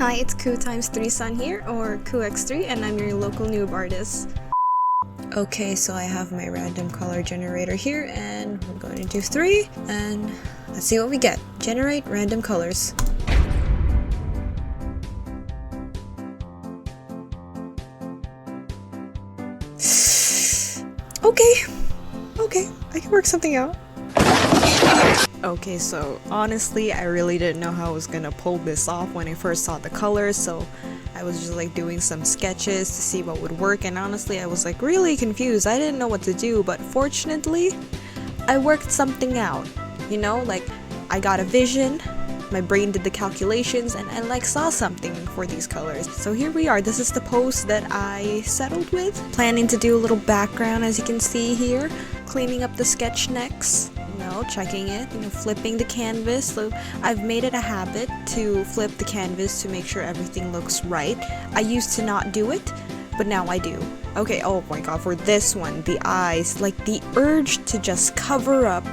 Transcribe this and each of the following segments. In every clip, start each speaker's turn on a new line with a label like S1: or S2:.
S1: Hi, it's Ku times 3 Sun here, or KuX3, and I'm your local noob artist. Okay, so I have my random color generator here, and we're going to do 3, and let's see what we get. Generate random colors. Okay, I can work something out. Okay, so honestly, I really didn't know how I was gonna pull this off when I first saw the colors, so I was just like doing some sketches to see what would work, and honestly, I was like really confused. I didn't know what to do, but fortunately, I worked something out. You know, like I got a vision, my brain did the calculations, and I like saw something for these colors. So here we are. This is the pose that I settled with. Planning to do a little background, as you can see here. Cleaning up the sketch next. Checking it, flipping the canvas. So I've made it a habit to flip the canvas to make sure everything looks right. I used to not do it, but now I do. Okay, oh my god, for this one, the eyes, like the urge to just cover up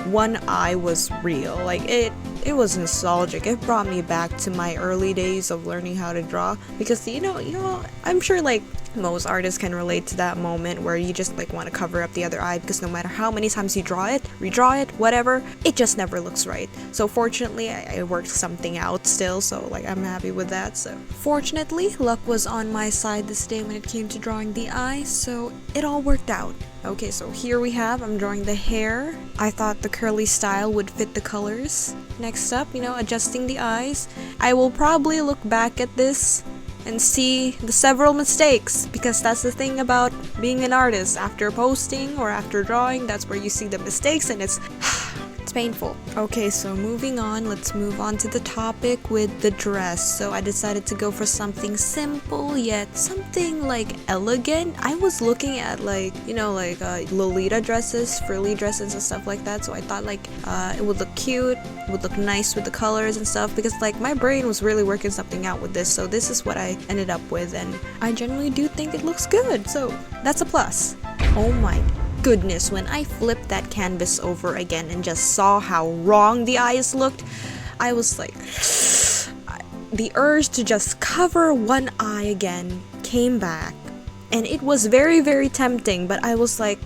S1: one eye was real. Like it was nostalgic. It brought me back to my early days of learning how to draw, because you know, I'm sure like most artists can relate to that moment where you just like want to cover up the other eye, because no matter how many times you draw it, redraw it, whatever, it just never looks right. So fortunately, I worked something out still, so like I'm happy with that. So fortunately, luck was on my side this day when it came to drawing the eye, so it all worked out. Okay, so here we have, I'm drawing the hair. I thought the curly style would fit the colors. Next up, adjusting the eyes. I will probably look back at this and see the several mistakes, because that's the thing about being an artist. After posting or after drawing, that's where you see the mistakes, and it's painful. Okay, so moving on, let's move on to the topic with the dress. So I decided to go for something simple yet something like elegant. I was looking at like Lolita dresses, frilly dresses and stuff like that, so I thought like it would look cute, it would look nice with the colors and stuff, because like my brain was really working something out with this. So this is what I ended up with, and I generally do think it looks good, so that's a plus. Oh my goodness, when I flipped that canvas over again and just saw how wrong the eyes looked, I was like, the urge to just cover one eye again came back, and it was very, very tempting, but I was like,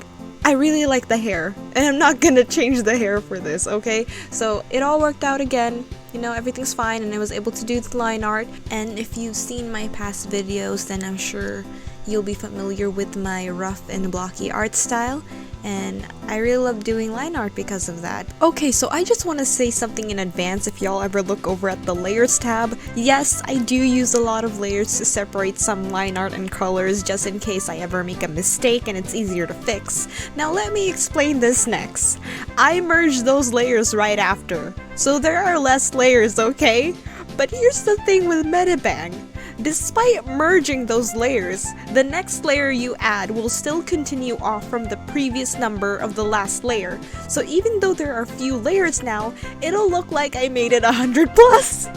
S1: I really like the hair, and I'm not gonna change the hair for this, okay? So it all worked out again. Everything's fine, and I was able to do the line art. And if you've seen my past videos, then I'm sure you'll be familiar with my rough and blocky art style, and I really love doing line art because of that. Okay, so I just want to say something in advance if y'all ever look over at the layers tab. Yes, I do use a lot of layers to separate some line art and colors, just in case I ever make a mistake and it's easier to fix. Now let me explain this next. I merged those layers right after, so there are less layers, okay? But here's the thing with MEDIBANG. Despite merging those layers, the next layer you add will still continue off from the previous number of the last layer. So even though there are few layers now, it'll look like I made it 100 plus.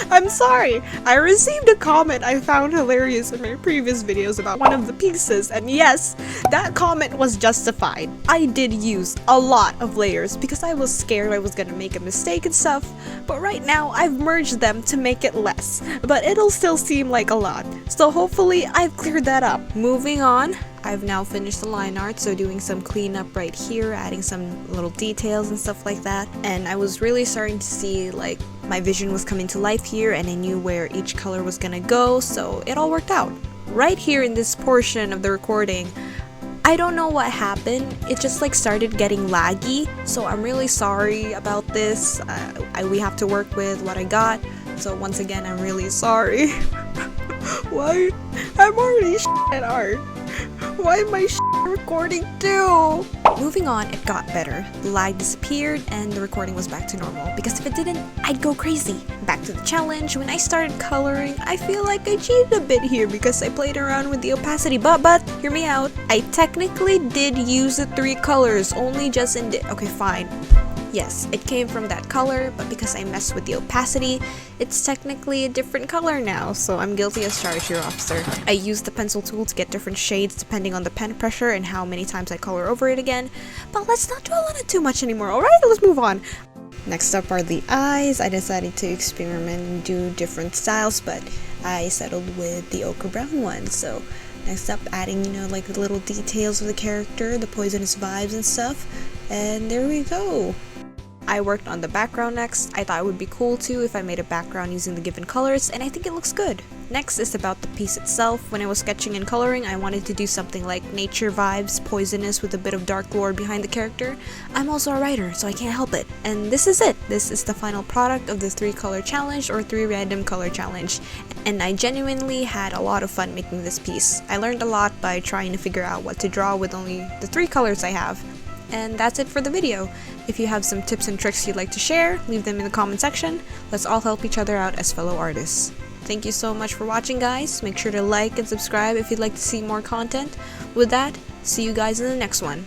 S1: I'm sorry, I received a comment I found hilarious in my previous videos about one of the pieces, and yes, that comment was justified. I did use a lot of layers because I was scared I was gonna make a mistake and stuff, but right now I've merged them to make it less, but it'll still seem like a lot, so hopefully I've cleared that up. Moving on, I've now finished the line art, so doing some cleanup right here, adding some little details and stuff like that, and I was really starting to see like my vision was coming to life here, and I knew where each color was gonna go, so it all worked out. Right here in this portion of the recording, I don't know what happened, it just like started getting laggy, so I'm really sorry about this. We have to work with what I got, so once again I'm really sorry. Why? I'm already at art. Why am I recording too? Moving on, it got better. The lag disappeared and the recording was back to normal, because if it didn't, I'd go crazy. Back to the challenge. When I started coloring, I feel like I cheated a bit here because I played around with the opacity, but hear me out. I technically did use the 3 colors, only just in okay, fine. Yes, it came from that color, but because I messed with the opacity, it's technically a different color now, so I'm guilty as charged here, officer. I used the pencil tool to get different shades depending on the pen pressure and how many times I color over it again, but let's not dwell on it too much anymore, alright? Let's move on. Next up are the eyes. I decided to experiment and do different styles, but I settled with the ochre brown one. So next up, adding, like the little details of the character, the poisonous vibes and stuff, and there we go. I worked on the background next. I thought it would be cool too if I made a background using the given colors, and I think it looks good. Next is about the piece itself. When I was sketching and coloring, I wanted to do something like nature vibes, poisonous with a bit of dark lore behind the character. I'm also a writer, so I can't help it. And this is it. This is the final product of the 3-color challenge or 3 random color challenge. And I genuinely had a lot of fun making this piece. I learned a lot by trying to figure out what to draw with only the 3 colors I have. And that's it for the video. If you have some tips and tricks you'd like to share, leave them in the comment section. Let's all help each other out as fellow artists. Thank you so much for watching, guys. Make sure to like and subscribe if you'd like to see more content. With that, see you guys in the next one.